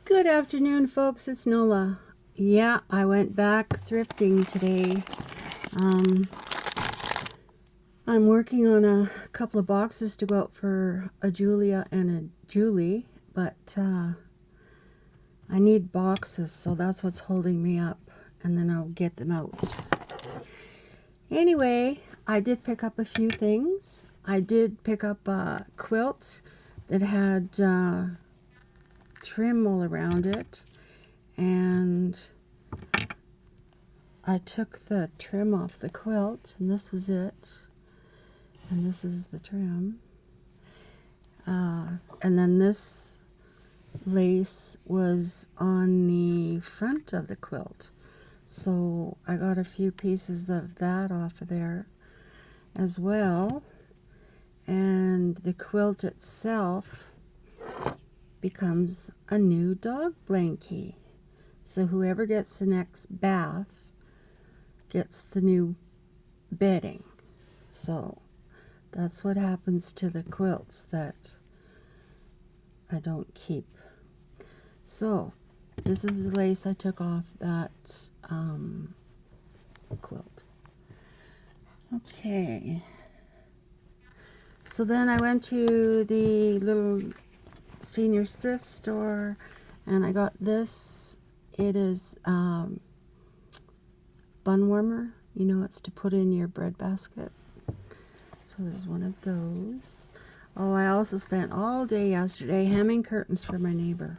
Good afternoon, folks. It's Nola. Yeah, I went back thrifting today. I'm working on a couple of boxes to go out for a Julia and a Julie, but I need boxes, so that's what's holding me up, and then I'll get them out. Anyway, I did pick up a few things. I did pick up a quilt that had trim all around it, and I took the trim off the quilt, and this was it, and this is the trim, and then this lace was on the front of the quilt, so I got a few pieces of that off of there as well, and the quilt itself becomes a new dog blankie. So whoever gets the next bath gets the new bedding. So that's what happens to the quilts that I don't keep. So this is the lace I took off that quilt. Okay. So then I went to the little seniors thrift store and I got this. It is bun warmer. You know, it's to put in your bread basket. So there's one of those. Oh, I also spent all day yesterday hemming curtains for my neighbor.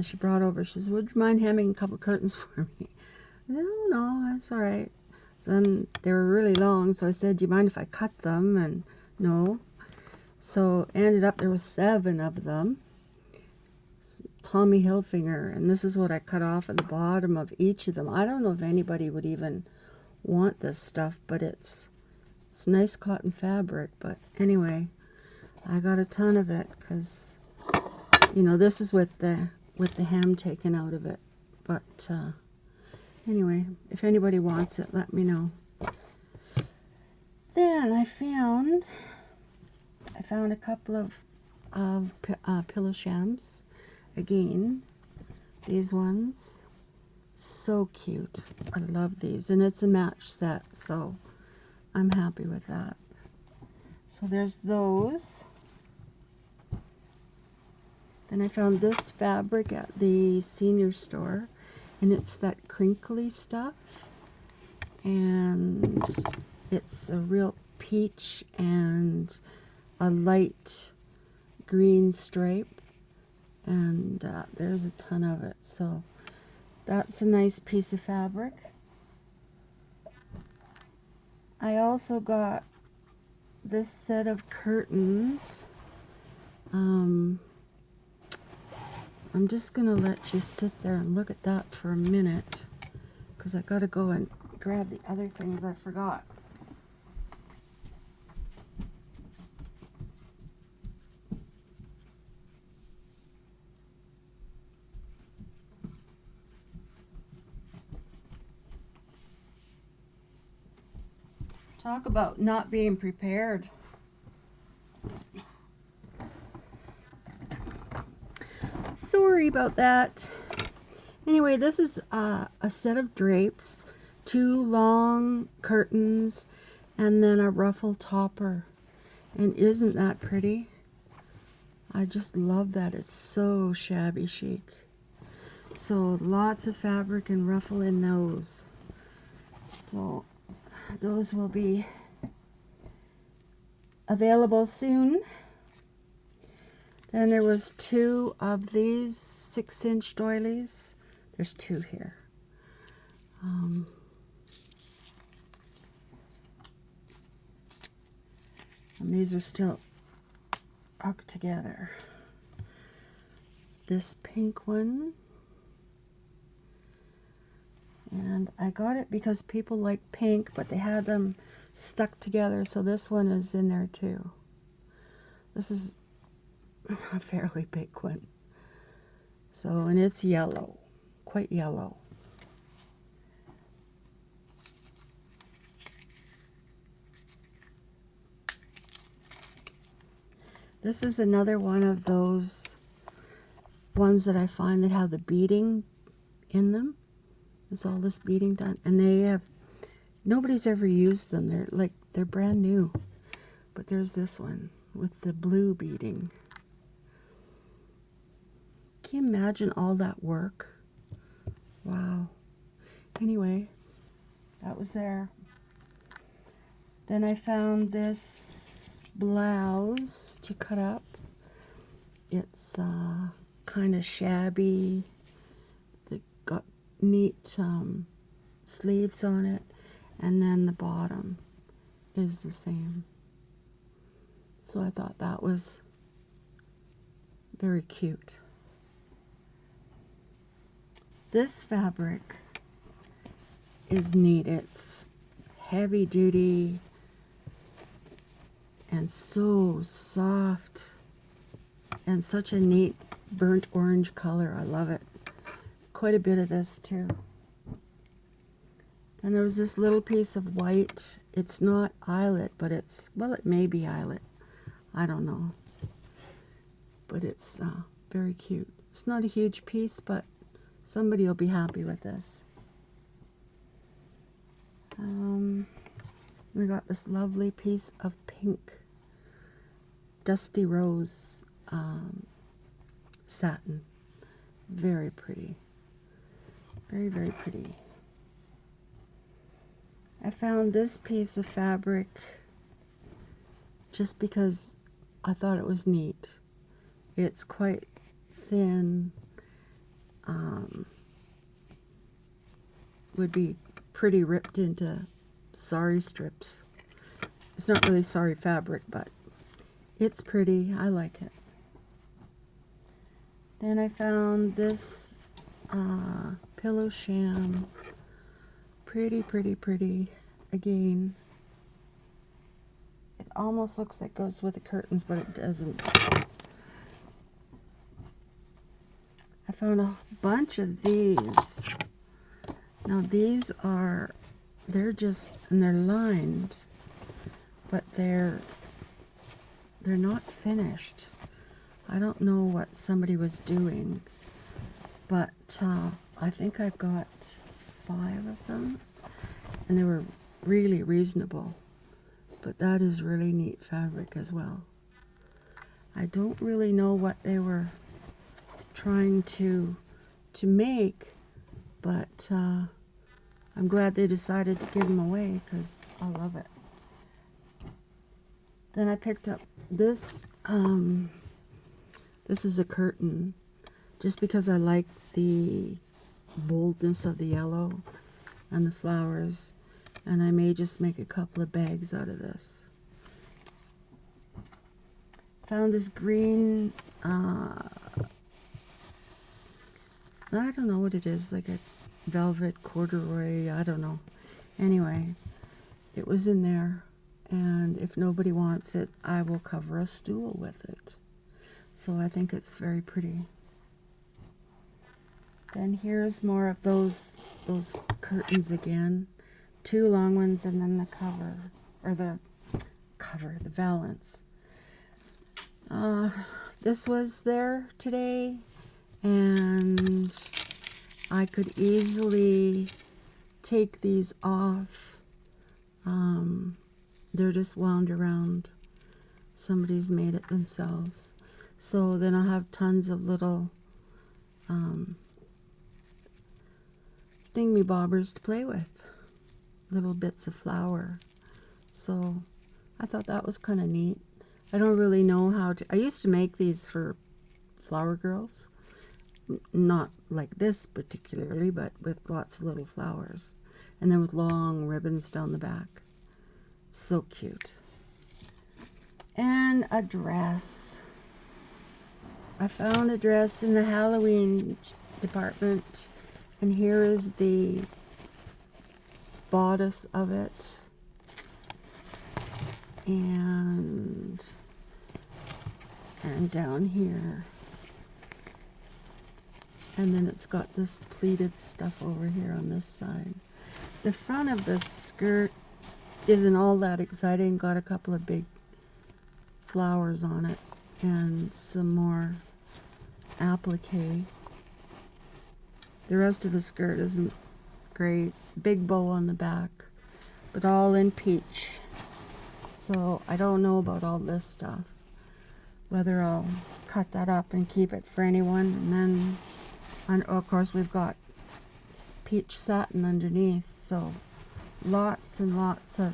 She brought over, she said, would you mind hemming a couple curtains for me? No, that's all right. So then they were really long, so I said, do you mind if I cut them? And no. So ended up there was 7 of them. Tommy Hilfiger, and this is what I cut off at the bottom of each of them. I don't know if anybody would even want this stuff, but it's nice cotton fabric. But anyway, I got a ton of it because, you know, this is with the hem taken out of it. But anyway, if anybody wants it, let me know. Then I found a couple of pillow shams. Again, these ones, so cute. I love these, and it's a match set, so I'm happy with that. So there's those. Then I found this fabric at the senior store, and it's that crinkly stuff, and it's a real peach and a light green stripe, and there's a ton of it, so that's a nice piece of fabric. I also got this set of curtains. I'm just gonna let you sit there and look at that for a minute because I gotta go and grab the other things I forgot. Talk about not being prepared. Sorry about that. Anyway, this is a set of drapes, 2 long curtains, and then a ruffle topper. And isn't that pretty? I just love that. It's so shabby chic. So lots of fabric and ruffle in those. So those will be available soon. Then there was 2 of these 6-inch doilies. There's 2 here. And these are still hooked together. This pink one. And I got it because people like pink, but they had them stuck together, so this one is in there too. This is a fairly big one. So, and it's yellow, quite yellow. This is another one of those ones that I find that have the beading in them. There's all this beading done, and they have, nobody's ever used them. They're brand new. But there's this one with the blue beading. Can you imagine all that work? Wow. Anyway, that was there. Then I found this blouse to cut up. It's kind of shabby. They got neat sleeves on it, and then the bottom is the same. So I thought that was very cute. This fabric is neat. It's heavy duty and so soft and such a neat burnt orange color. I love it. Quite a bit of this too. And there was this little piece of white. It's not eyelet, but it's, well, it may be eyelet. I don't know. But it's very cute. It's not a huge piece, but somebody will be happy with this. We got this lovely piece of pink dusty rose satin. Very pretty. Very, very pretty. I found this piece of fabric just because I thought it was neat. It's quite thin. Would be pretty ripped into sari strips. It's not really sari fabric, but it's pretty. I like it. Then I found this pillow sham. Pretty, pretty, pretty. Again, it almost looks like it goes with the curtains, but it doesn't. I found a bunch of these. Now these are, they're lined, but they're not finished. I don't know what somebody was doing, but I think I've got 5 of them, and they were really reasonable. But that is really neat fabric as well. I don't really know what they were trying to make, but I'm glad they decided to give them away because I love it. Then I picked up this. This is a curtain, just because I like the boldness of the yellow and the flowers, and I may just make a couple of bags out of this. Found this green, I don't know what it is, like a velvet corduroy, I don't know. Anyway, it was in there, and if nobody wants it, I will cover a stool with it. So I think it's very pretty. Then here's more of those curtains again. 2 long ones, and then the cover, or the valance. This was there today, and I could easily take these off. They're just wound around. Somebody's made it themselves. So then I'll have tons of little thingy-bobbers to play with. Little bits of flower. So I thought that was kind of neat. I don't really know how to... I used to make these for flower girls. Not like this particularly, but with lots of little flowers. And then with long ribbons down the back. So cute. And a dress. I found a dress in the Halloween department, and here is the bodice of it, and down here, and then it's got this pleated stuff over here on this side. The front of the skirt isn't all that exciting, got a couple of big flowers on it and some more applique. The rest of the skirt isn't great. Big bow on the back, but all in peach. So I don't know about all this stuff. Whether I'll cut that up and keep it for anyone. And then, of course, we've got peach satin underneath. So lots and lots of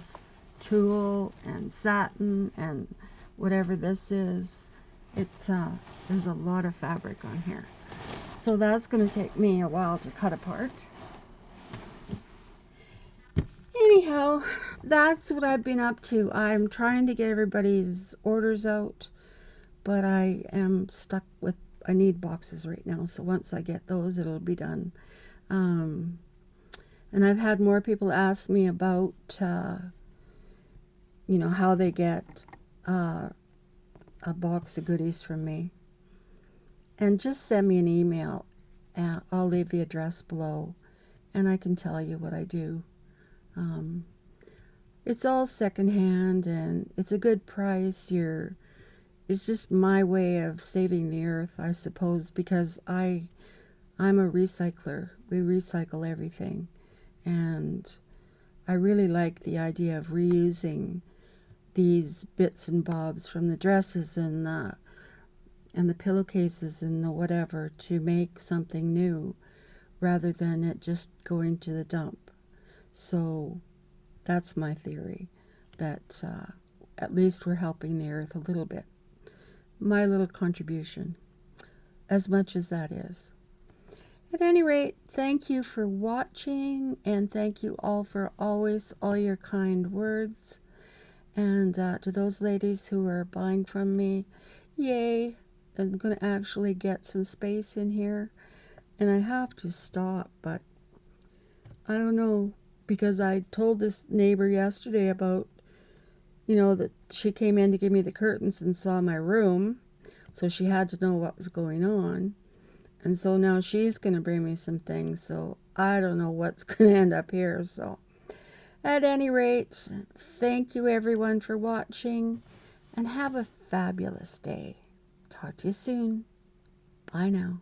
tulle and satin and whatever this is. There's a lot of fabric on here. So that's going to take me a while to cut apart. Anyhow, that's what I've been up to. I'm trying to get everybody's orders out, but I am stuck with, I need boxes right now. So once I get those, it'll be done. And I've had more people ask me about, you know, how they get a box of goodies from me. And just send me an email. I'll leave the address below, and I can tell you what I do. It's all secondhand, and it's a good price. It's just my way of saving the earth, I suppose, because I'm a recycler. We recycle everything, and I really like the idea of reusing these bits and bobs from the dresses and the pillowcases and the whatever to make something new, rather than it just going to the dump. So that's my theory, that at least we're helping the earth a little bit. My little contribution, as much as that is. At any rate, thank you for watching, and thank you all for always all your kind words. And to those ladies who are buying from me, yay! I'm going to actually get some space in here. And I have to stop, but I don't know, because I told this neighbor yesterday about, you know, that she came in to give me the curtains and saw my room, so she had to know what was going on. And so now she's going to bring me some things, so I don't know what's going to end up here. So at any rate, thank you everyone for watching, and have a fabulous day. Talk to you soon. Bye now.